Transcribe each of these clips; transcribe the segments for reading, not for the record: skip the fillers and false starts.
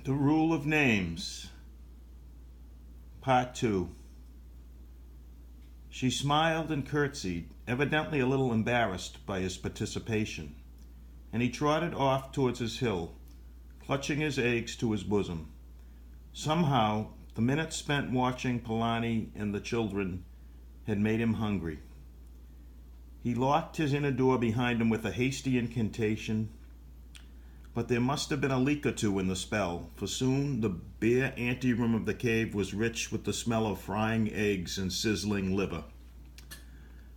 The Rule of Names, Part 2. She smiled and curtsied, evidently a little embarrassed by his participation, and he trotted off towards his hill, clutching his eggs to his bosom. Somehow, the minutes spent watching Polani and the children had made him hungry. He locked his inner door behind him with a hasty incantation, but there must have been a leak or two in the spell, for soon the bare anteroom of the cave was rich with the smell of frying eggs and sizzling liver.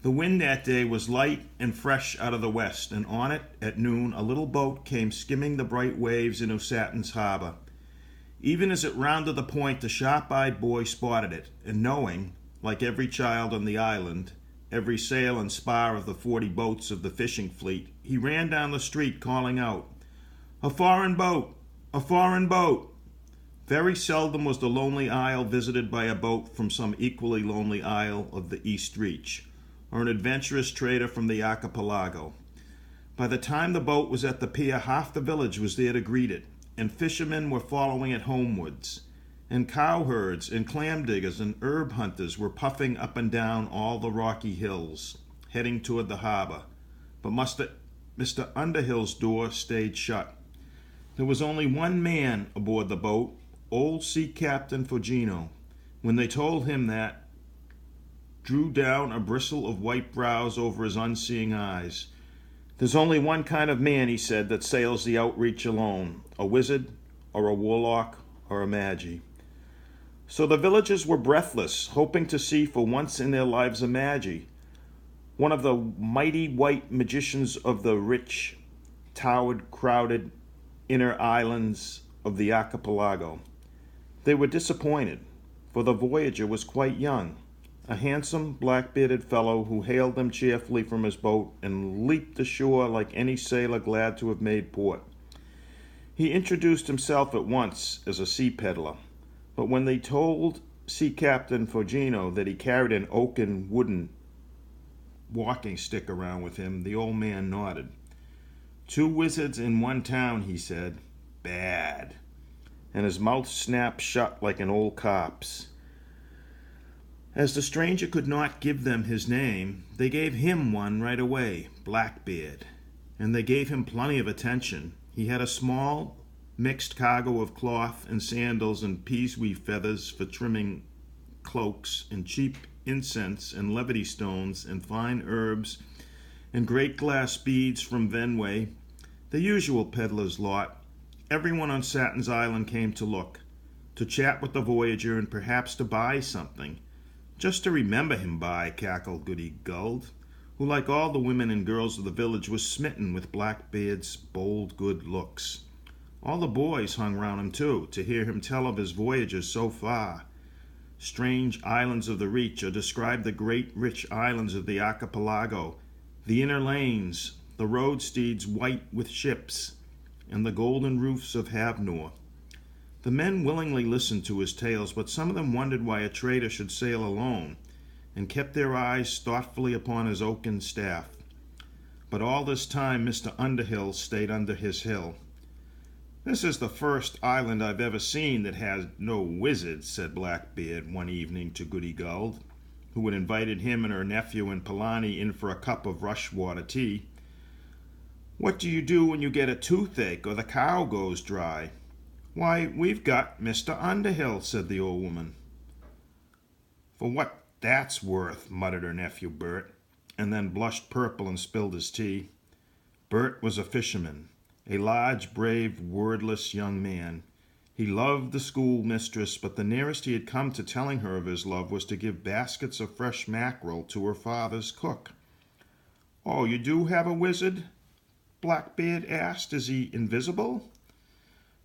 The wind that day was light and fresh out of the west, and on it, at noon, a little boat came skimming the bright waves in Usatin's harbor. Even as it rounded the point, the sharp-eyed boy spotted it, and knowing, like every child on the island, every sail and spar of the 40 boats of the fishing fleet, he ran down the street calling out, "A foreign boat! A foreign boat!" Very seldom was the lonely isle visited by a boat from some equally lonely isle of the East Reach, or an adventurous trader from the archipelago. By the time the boat was at the pier, half the village was there to greet it, and fishermen were following it homewards, and cowherds and clam diggers and herb hunters were puffing up and down all the rocky hills, heading toward the harbor. But Mr. Underhill's door stayed shut. There was only one man aboard the boat, old Sea Captain Fogino. When they told him that, drew down a bristle of white brows over his unseeing eyes. "There's only one kind of man," he said, "that sails the outreach alone, a wizard, or a warlock, or a magi." So the villagers were breathless, hoping to see for once in their lives a magi, one of the mighty white magicians of the rich, towered, crowded, inner islands of the archipelago. They were disappointed, for the voyager was quite young, a handsome, black-bearded fellow who hailed them cheerfully from his boat and leaped ashore like any sailor glad to have made port. He introduced himself at once as a sea peddler, but when they told Sea Captain Fogino that he carried an oaken wooden walking stick around with him, the old man nodded. "2 wizards in one town," he said. "Bad." And his mouth snapped shut like an old cop's. As the stranger could not give them his name, they gave him one right away, Blackbeard, and they gave him plenty of attention. He had a small, mixed cargo of cloth and sandals and peasweed feathers for trimming cloaks, and cheap incense and levity stones and fine herbs and great glass beads from Venway, the usual peddler's lot. Everyone on Satin's Island came to look, to chat with the voyager, and perhaps to buy something. "Just to remember him by," cackled Goody Guld, who, like all the women and girls of the village, was smitten with Blackbeard's bold good looks. All the boys hung round him, too, to hear him tell of his voyages so far. Strange islands of the Reach, or describe the great rich islands of the archipelago, the inner lanes, the roadsteads white with ships, and the golden roofs of Havnor. The men willingly listened to his tales, but some of them wondered why a trader should sail alone, and kept their eyes thoughtfully upon his oaken staff. But all this time Mr. Underhill stayed under his hill. "This is the first island I've ever seen that has no wizards," said Blackbeard one evening to Goody Guld, who had invited him and her nephew and Polani in for a cup of rush-water tea. "What do you do when you get a toothache or the cow goes dry?" "Why, we've got Mr. Underhill," said the old woman. "For what that's worth," muttered her nephew Bert, and then blushed purple and spilled his tea. Bert was a fisherman, a large, brave, wordless young man. He loved the schoolmistress, but the nearest he had come to telling her of his love was to give baskets of fresh mackerel to her father's cook. "Oh, you do have a wizard?" Blackbeard asked. "Is he invisible?"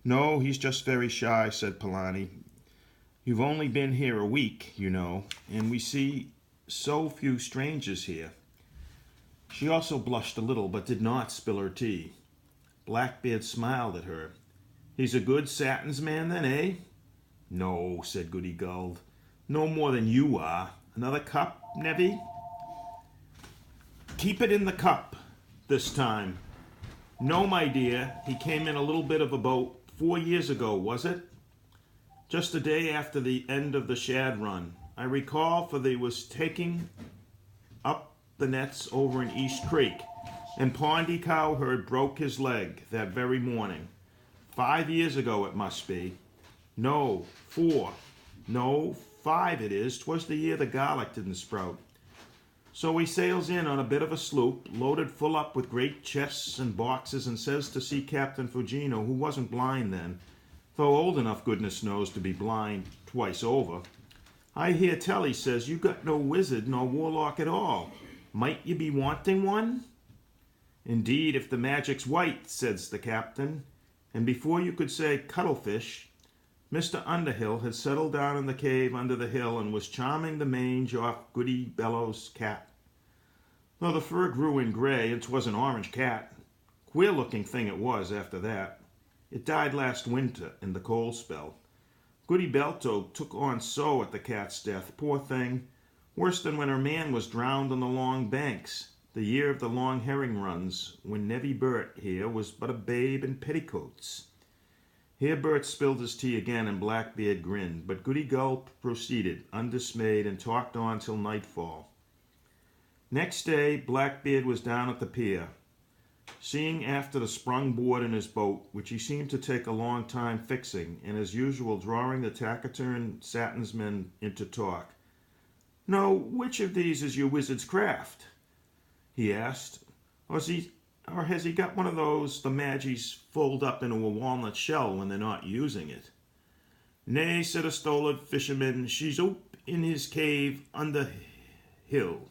"No, he's just very shy," said Polani. "You've only been here a week, you know, and we see so few strangers here." She also blushed a little, but did not spill her tea. Blackbeard smiled at her. "He's a good Satin's man then, eh?" "No," said Goody Guld. "No more than you are. Another cup, Nevy?" "Keep it in the cup this time." "No, my dear. He came in a little bit of a boat 4 years ago, was it? Just a day after the end of the shad run. I recall, for they was taking up the nets over in East Creek, and Pondy Cowherd broke his leg that very morning. 5 years ago it must be. No, 4. No, 5 it is. 'Twas the year the garlic didn't sprout. So he sails in on a bit of a sloop, loaded full up with great chests and boxes, and says to see Captain Fugino, who wasn't blind then, though old enough, goodness knows, to be blind twice over. I hear tell, he says, you got no wizard nor warlock at all. Might you be wanting one? Indeed, if the magic's white, says the captain, and before you could say cuttlefish, Mr. Underhill had settled down in the cave under the hill and was charming the mange off Goody Bellow's cat. Though the fur grew in gray, and 'twas an orange cat. Queer-looking thing it was after that. It died last winter in the cold spell. Goody Belto took on so at the cat's death, poor thing, worse than when her man was drowned on the long banks, the year of the long herring runs, when Nevy Burt here was but a babe in petticoats. Here Bert spilled his tea again, and Blackbeard grinned, but Goody Gulp proceeded, undismayed, and talked on till nightfall. Next day, Blackbeard was down at the pier, seeing after the sprung board in his boat, which he seemed to take a long time fixing, and as usual drawing the taciturn satinsmen into talk. "No, which of these is your wizard's craft?" he asked. Or has he got one of those the Magies fold up into a walnut shell when they're not using it? "Nay," said a stolid fisherman, "she's oop in his cave under hill."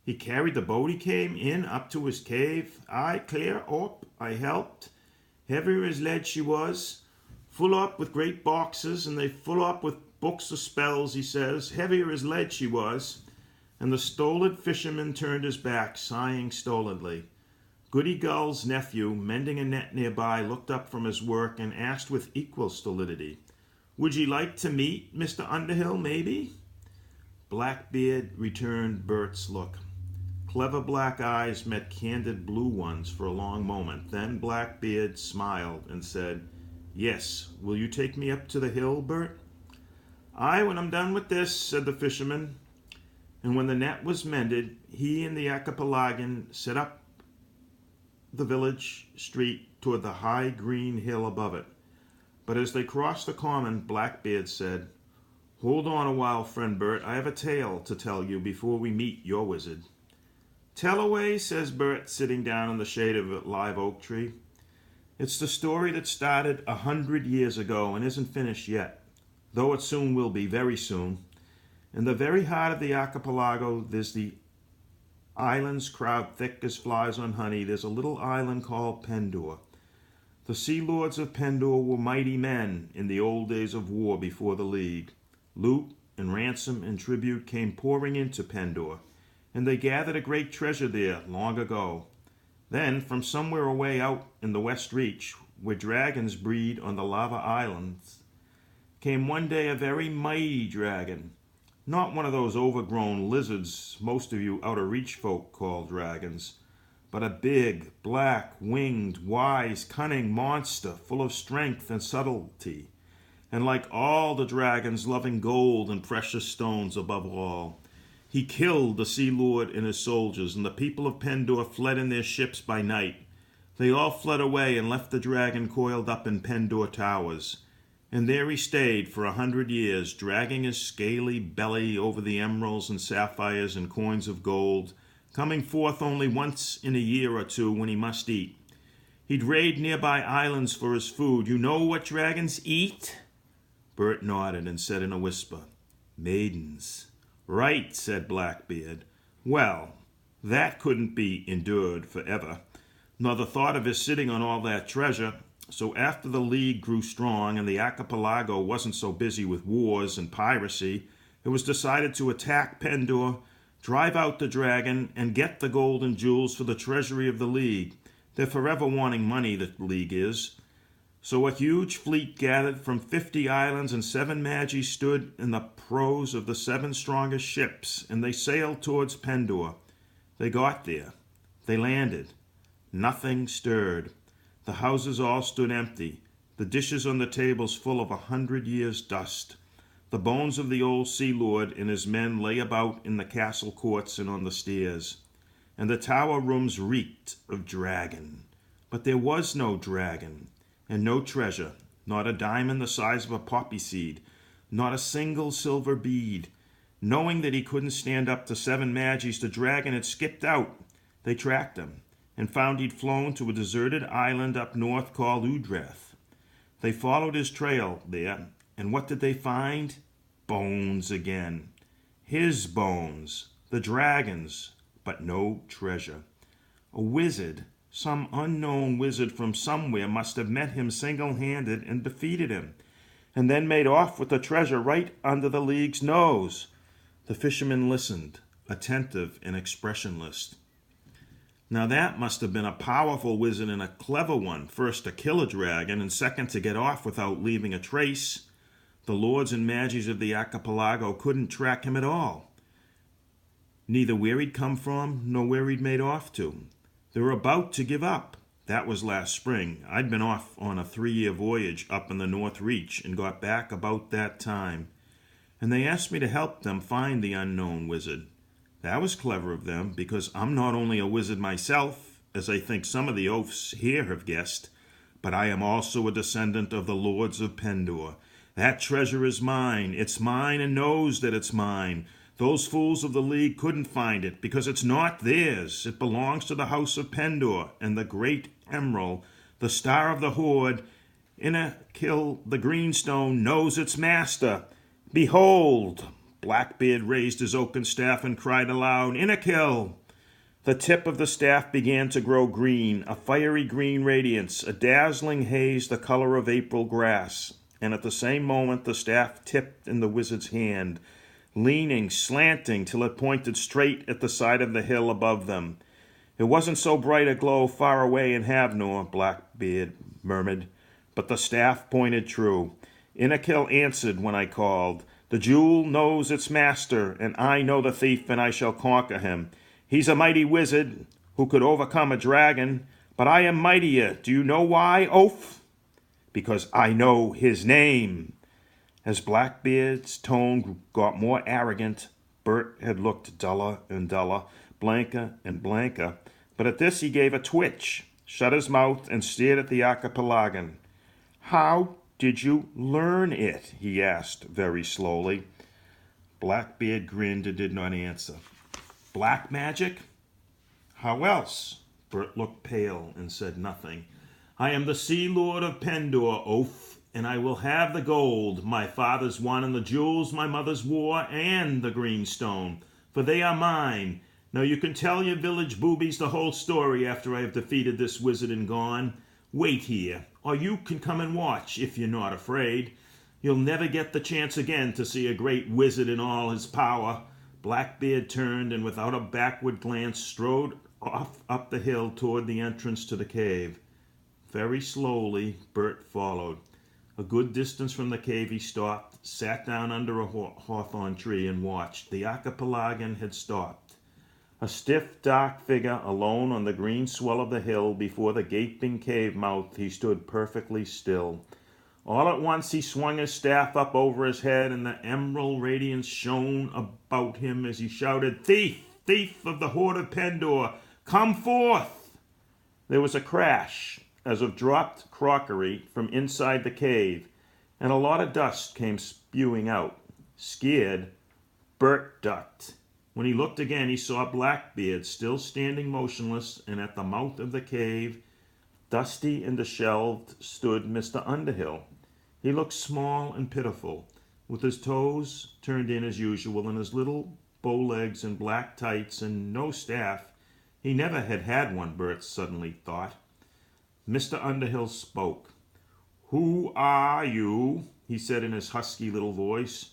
He carried the boat he came in up to his cave. Aye, clear up, I helped. Heavier as lead she was, full up with great boxes, and they full up with books of spells, he says. Heavier as lead she was. And the stolid fisherman turned his back, sighing stolidly. Goody Gull's nephew, mending a net nearby, looked up from his work and asked with equal stolidity, "Would ye like to meet Mr. Underhill, maybe?" Blackbeard returned Bert's look. Clever black eyes met candid blue ones for a long moment. Then Blackbeard smiled and said, "Yes, will you take me up to the hill, Bert?" "Aye, when I'm done with this," said the fisherman. And when the net was mended, he and the Acapelagan set up the village street toward the high green hill above it. But as they crossed the common, Blackbeard said, "Hold on a while, friend Bert. I have a tale to tell you before we meet your wizard." "Tell away," says Bert, sitting down in the shade of a live oak tree. "It's the story that started 100 years ago and isn't finished yet, though it soon will be, very soon. In the very heart of the archipelago, there's the islands crowd thick as flies on honey. There's a little island called Pendor. The sea lords of Pendor were mighty men in the old days of war before the League. Loot and ransom and tribute came pouring into Pendor, and they gathered a great treasure there long ago. Then, from somewhere away out in the West Reach, where dragons breed on the lava islands, came one day a very mighty dragon. Not one of those overgrown lizards most of you out-of-reach folk call dragons, but a big, black, winged, wise, cunning monster full of strength and subtlety, and like all the dragons loving gold and precious stones above all. He killed the Sea Lord and his soldiers, and the people of Pendor fled in their ships by night. They all fled away and left the dragon coiled up in Pendor towers. And there he stayed for 100 years, dragging his scaly belly over the emeralds and sapphires and coins of gold, coming forth only once in a year or two when he must eat. He'd raid nearby islands for his food. You know what dragons eat?" Bert nodded and said in a whisper, "Maidens." "Right," said Blackbeard. "Well, that couldn't be endured forever, nor the thought of his sitting on all that treasure. So after the League grew strong and the archipelago wasn't so busy with wars and piracy, it was decided to attack Pendor, drive out the dragon, and get the gold and jewels for the treasury of the League. They're forever wanting money, the League is. So a huge fleet gathered from 50 islands, and 7 Magies stood in the prows of the 7 strongest ships, and they sailed towards Pendor. They got there. They landed. Nothing stirred. The houses all stood empty. the dishes on the tables full of 100 years' dust. The bones of the old sea lord and his men lay about in the castle courts and on the stairs, and the tower rooms reeked of dragon. But there was no dragon, and no treasure, not a diamond the size of a poppy seed, not a single silver bead. Knowing that he couldn't stand up to 7 Magies, the dragon had skipped out. They tracked him, and found he'd flown to a deserted island up north called Udrath. They followed his trail there, and what did they find? Bones again. His bones, the dragon's, but no treasure. A wizard, some unknown wizard from somewhere, must have met him single-handed and defeated him, and then made off with the treasure right under the League's nose. The fisherman listened, attentive and expressionless. Now that must have been a powerful wizard and a clever one, first to kill a dragon, and second to get off without leaving a trace. The lords and magies of the archipelago couldn't track him at all, neither where he'd come from nor where he'd made off to. They were about to give up. That was last spring. I'd been off on a 3-year voyage up in the North Reach and got back about that time. And they asked me to help them find the unknown wizard. That was clever of them, because I'm not only a wizard myself, as I think some of the oafs here have guessed, but I am also a descendant of the Lords of Pendor. That treasure is mine. It's mine and knows that it's mine. Those fools of the League couldn't find it because it's not theirs. It belongs to the House of Pendor and the great Emerald, the star of the Horde. Inakil the Greenstone knows its master. Behold! Blackbeard raised his oaken staff and cried aloud, Inakil! The tip of the staff began to grow green, a fiery green radiance, a dazzling haze the color of April grass. And at the same moment the staff tipped in the wizard's hand, leaning, slanting, till it pointed straight at the side of the hill above them. It wasn't so bright a glow far away in Havnor, Blackbeard murmured, but the staff pointed true. Inakil answered when I called. The jewel knows its master, and I know the thief, and I shall conquer him. He's a mighty wizard who could overcome a dragon, but I am mightier. Do you know why, oaf? Because I know his name. As Blackbeard's tone got more arrogant, Bert had looked duller and duller, blanker and blanker, but at this he gave a twitch, shut his mouth, and stared at the archipelagan. How did you learn it? He asked very slowly. Blackbeard grinned and did not answer. Black magic? How else? Bert looked pale and said nothing. I am the Sea Lord of Pendor, oaf, and I will have the gold my fathers won and the jewels my mothers wore and the green stone, for they are mine. Now you can tell your village boobies the whole story after I have defeated this wizard and gone. Wait here, or you can come and watch if you're not afraid. You'll never get the chance again to see a great wizard in all his power. Blackbeard turned and without a backward glance strode off up the hill toward the entrance to the cave. Very slowly, Bert followed. A good distance from the cave he stopped, sat down under a hawthorn tree and watched. The archipelagan had stopped. A stiff, dark figure alone on the green swell of the hill before the gaping cave mouth, he stood perfectly still. All at once he swung his staff up over his head, and the emerald radiance shone about him as he shouted, Thief! Thief of the Horde of Pendor! Come forth! There was a crash, as of dropped crockery from inside the cave, and a lot of dust came spewing out. Scared, Bert ducked. When he looked again, he saw Blackbeard still standing motionless, and at the mouth of the cave, dusty and disheveled, stood Mr. Underhill. He looked small and pitiful, with his toes turned in as usual, and his little bow legs and black tights, and no staff. He never had had one, Bert suddenly thought. Mr. Underhill spoke. Who are you? He said in his husky little voice.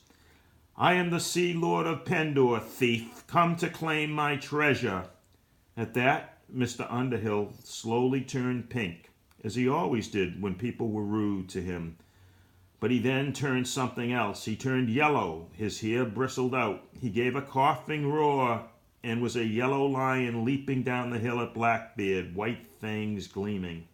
I am the Sea Lord of Pendor, thief, come to claim my treasure. At that, Mr. Underhill slowly turned pink, as he always did when people were rude to him. But he then turned something else. He turned yellow. His hair bristled out. He gave a coughing roar and was a yellow lion leaping down the hill at Blackbeard, white fangs gleaming.